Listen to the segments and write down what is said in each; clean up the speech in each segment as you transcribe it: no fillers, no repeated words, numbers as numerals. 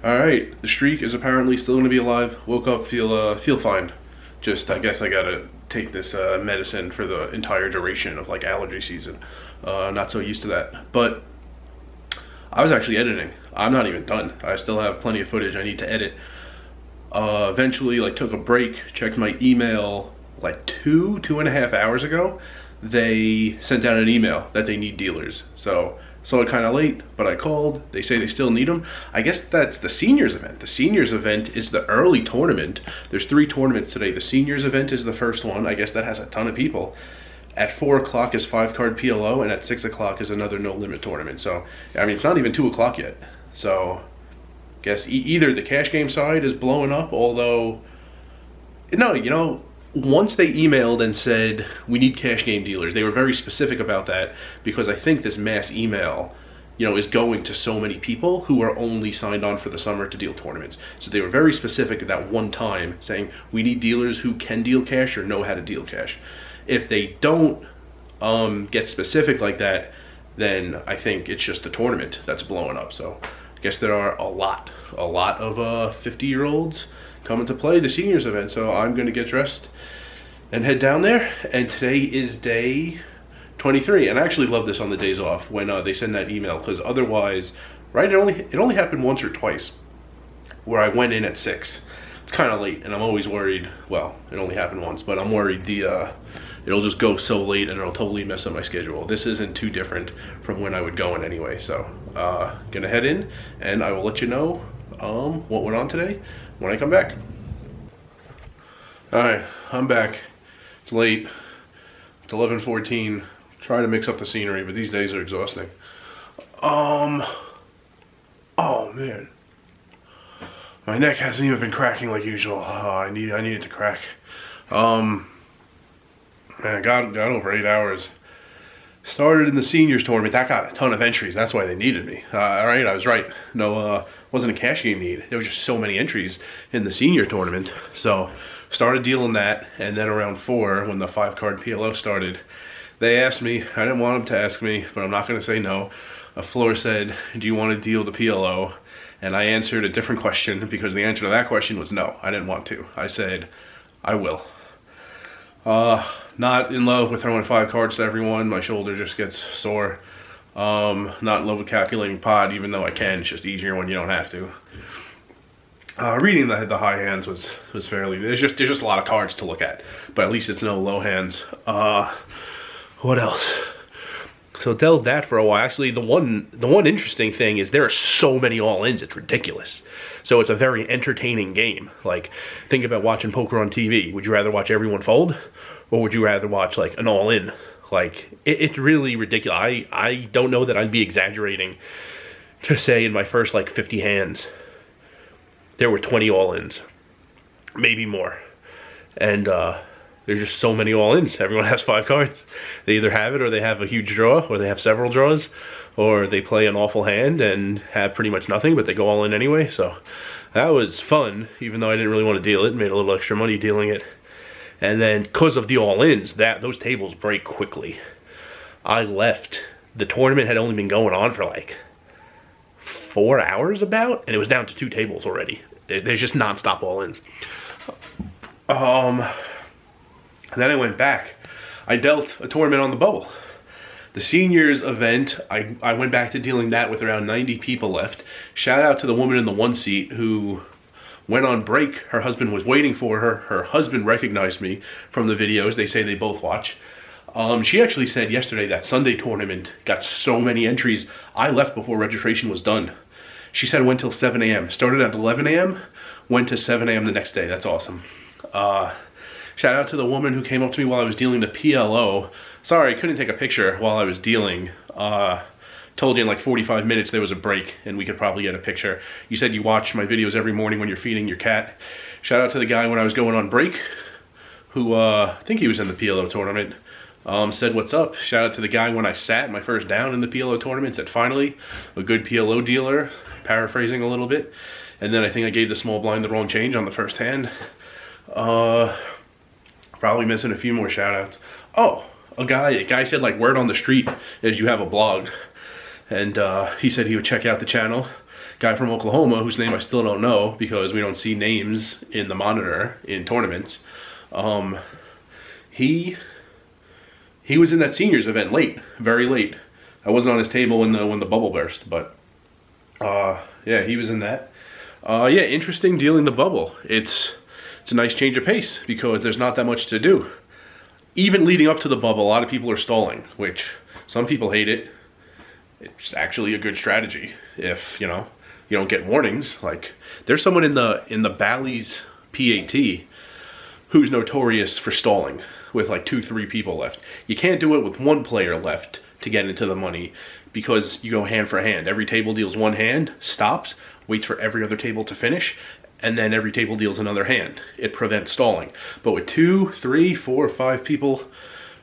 All right, the streak is apparently still going to be alive. Woke up, feel fine. Just I guess I gotta take this medicine for the entire duration of like allergy season. Not so used to that, but I was actually editing. I'm not even done. I still have plenty of footage I need to edit. Eventually, like took a break, checked my email like two and a half hours ago. They sent out an email that they need dealers. So saw it kind of late, but I called. They say they still need them. I guess that's the seniors event. The seniors event is the early tournament. There's 3 tournaments today. The seniors event is the first one. I guess that has a ton of people. At 4 o'clock is 5-card PLO, and at 6 o'clock is another no limit tournament. So, I mean, it's not even 2 o'clock yet. So, guess either the cash game side is blowing up, although, no, you know, once they emailed and said, we need cash game dealers, they were very specific about that because I think this mass email, you know, is going to so many people who are only signed on for the summer to deal tournaments. So they were very specific at that one time saying, we need dealers who can deal cash or know how to deal cash. If they don't get specific like that, then I think it's just the tournament that's blowing up. So I guess there are a lot of 50-year-olds coming to play the seniors event. So I'm going to get dressed and head down there. And today is day 23. And I actually love this on the days off when they send that email, because otherwise, right, it only happened once or twice where I went in at 6. It's kind of late, and I'm always worried. Well, it only happened once, but I'm worried it'll just go so late and it'll totally mess up my schedule. This isn't too different from when I would go in anyway. So gonna head in, and I will let you know what went on today when I come back. All right, I'm back. It's late. It's 11:14. Trying to mix up the scenery, but these days are exhausting. Oh man, my neck hasn't even been cracking like usual. I need it to crack. Man, I got over 8 hours. Started in the seniors tournament. That got a ton of entries. That's why they needed me. All right, I was right. No, wasn't a cash game need. There was just so many entries in the senior tournament. So started dealing that, and then around 4, when the 5-card PLO started, they asked me. I didn't want them to ask me, but I'm not going to say no. A floor said, "Do you want to deal the PLO?" And I answered a different question because the answer to that question was no. I didn't want to. I said, "I will." Not in love with throwing 5 cards to everyone. My shoulder just gets sore. Not in love with calculating pot, even though I can. It's just easier when you don't have to. Reading the high hands was fairly. There's just a lot of cards to look at, but at least it's no low hands. What else? So dealt that for a while. Actually, the one interesting thing is there are so many all-ins, it's ridiculous. So it's a very entertaining game. Like, think about watching poker on TV. Would you rather watch everyone fold, or would you rather watch like an all-in? Like, it's really ridiculous. I don't know that I'd be exaggerating to say in my first like 50 hands, there were 20 all-ins, maybe more. And there's just so many all-ins. Everyone has 5 cards. They either have it, or they have a huge draw, or they have several draws, or they play an awful hand and have pretty much nothing, but they go all in anyway. So that was fun, even though I didn't really want to deal it. Made a little extra money dealing it. And then because of the all-ins, those tables break quickly. I left. The tournament had only been going on for like 4 hours about, and it was down to 2 tables already. There's just non-stop all-ins. And then I went back. I dealt a tournament on the bubble. The seniors event, I went back to dealing that with around 90 people left. Shout out to the woman in the 1 seat who went on break. Her husband was waiting for her. Her husband recognized me from the videos. They say they both watch. She actually said yesterday that Sunday tournament got so many entries, I left before registration was done. She said it went till 7 a.m. Started at 11 a.m., went to 7 a.m. the next day. That's awesome. Shout out to the woman who came up to me while I was dealing the PLO. Sorry, I couldn't take a picture while I was dealing. Told you in like 45 minutes there was a break and we could probably get a picture. You said you watch my videos every morning when you're feeding your cat. Shout out to the guy when I was going on break, who I think he was in the PLO tournament. Said what's up. Shout out to the guy when I sat my first down in the PLO tournament. Said finally, a good PLO dealer. Paraphrasing a little bit. And then I think I gave the small blind the wrong change on the first hand. Probably missing a few more shout outs. Oh, a guy said like word on the street is you have a blog. And he said he would check out the channel. guy from Oklahoma, whose name I still don't know because we don't see names in the monitor in tournaments. He was in that seniors event late, very late. I wasn't on his table when the bubble burst, but yeah, he was in that. Yeah, interesting dealing the bubble. It's a nice change of pace because there's not that much to do. Even leading up to the bubble, a lot of people are stalling, which some people hate it. It's actually a good strategy if, you know, you don't get warnings. Like, there's someone in the Bally's PAT who's notorious for stalling with like 2-3 people left. You can't do it with one player left to get into the money because you go hand for hand. Every table deals one hand, stops, waits for every other table to finish, and then every table deals another hand. It prevents stalling. But with 2, 3, 4, 5 people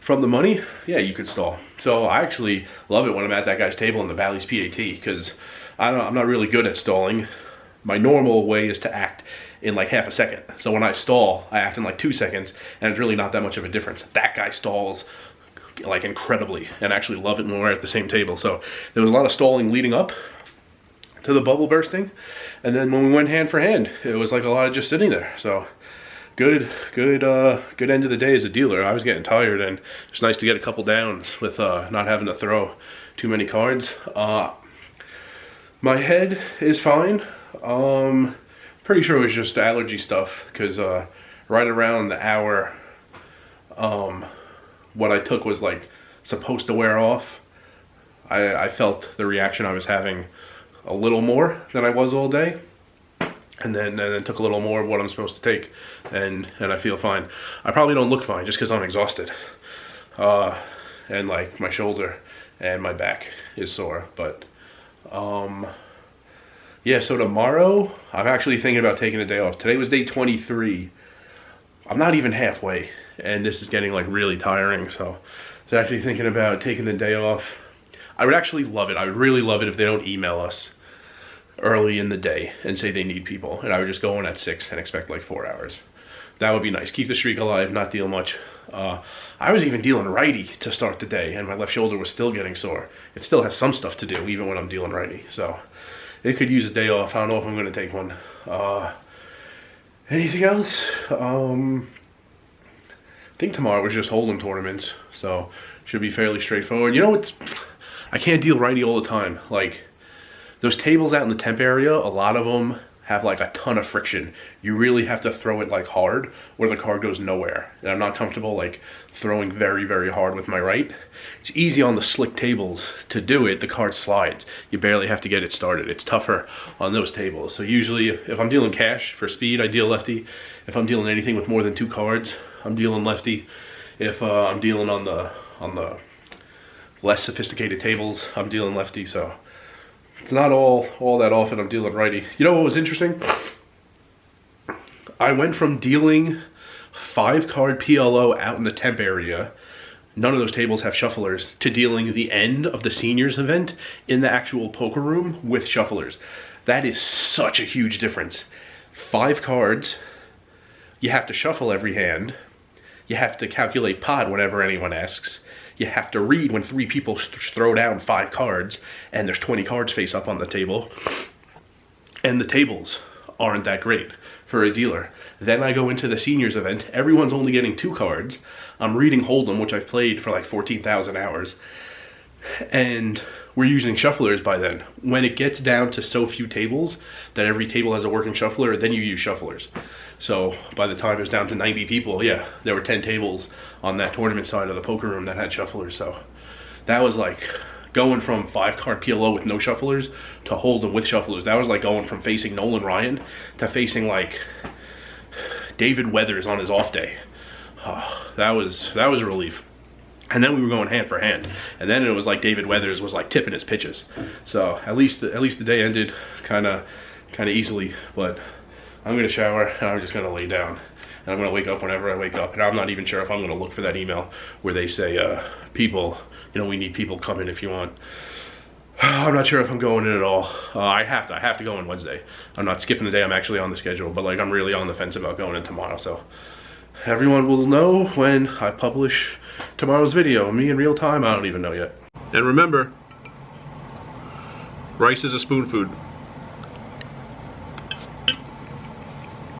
from the money, yeah, you could stall. So I actually love it when I'm at that guy's table in the Bally's PAT because I'm not really good at stalling. My normal way is to act in like half a second. So when I stall, I act in like 2 seconds, and it's really not that much of a difference. That guy stalls like incredibly, and actually love it when we're at the same table. So there was a lot of stalling leading up to the bubble bursting, and then when we went hand for hand, it was like a lot of just sitting there. So good end of the day as a dealer. I was getting tired, and it's nice to get a couple downs with not having to throw too many cards. My head is fine. Pretty sure it was just allergy stuff because right around the hour, what I took was like supposed to wear off. I felt the reaction I was having a little more than I was all day, and then took a little more of what I'm supposed to take, and I feel fine. I probably don't look fine just because I'm exhausted, and like my shoulder and my back is sore. But yeah, so tomorrow I'm actually thinking about taking a day off. Today was day 23. I'm not even halfway, and this is getting like really tiring. So I was actually thinking about taking the day off. I would actually love it. I would really love it if they don't email us early in the day and say they need people, and I would just go in at 6 and expect like 4 hours. That would be nice. Keep the streak alive, not deal much. I was even dealing righty to start the day, and my left shoulder was still getting sore. It still has some stuff to do even when I'm dealing righty, so it could use a day off. I don't know if I'm going to take one. Anything else? I think tomorrow was just hold'em tournaments, so should be fairly straightforward. You know, I can't deal righty all the time. Like, those tables out in the temp area, a lot of them have like a ton of friction. You really have to throw it like hard or the card goes nowhere. And I'm not comfortable like throwing very, very hard with my right. It's easy on the slick tables to do it. The card slides. You barely have to get it started. It's tougher on those tables. So usually if I'm dealing cash for speed, I deal lefty. If I'm dealing anything with more than 2 cards, I'm dealing lefty. If I'm dealing on the less sophisticated tables, I'm dealing lefty. So it's not all that often I'm dealing righty. You know what was interesting? I went from dealing 5-card PLO out in the temp area, none of those tables have shufflers, to dealing the end of the seniors event in the actual poker room with shufflers. That is such a huge difference. 5 cards, you have to shuffle every hand, you have to calculate pot whenever anyone asks, you have to read when 3 people throw down 5 cards and there's 20 cards face up on the table. And the tables aren't that great for a dealer. Then I go into the seniors event. Everyone's only getting 2 cards. I'm reading Hold'em, which I've played for like 14,000 hours. And we're using shufflers by then. When it gets down to so few tables that every table has a working shuffler, then you use shufflers. So by the time it was down to 90 people, yeah, there were 10 tables on that tournament side of the poker room that had shufflers. So that was like going from 5-card PLO with no shufflers to Hold'em with shufflers. That was like going from facing Nolan Ryan to facing like David Weathers on his off day. That was a relief. And then we were going hand for hand, and then it was like David Weathers was like tipping his pitches. So at least the day ended kind of easily. But I'm gonna shower and I'm just gonna lay down, and I'm gonna wake up whenever I wake up. And I'm not even sure if I'm gonna look for that email where they say people, you know, we need people, come in if you want. I'm not sure if I'm going in at all. I have to go in Wednesday. I'm not skipping the day. I'm actually on the schedule, but like I'm really on the fence about going in tomorrow. So everyone will know when I publish tomorrow's video. Me in real time, I don't even know yet. And remember, rice is a spoon food.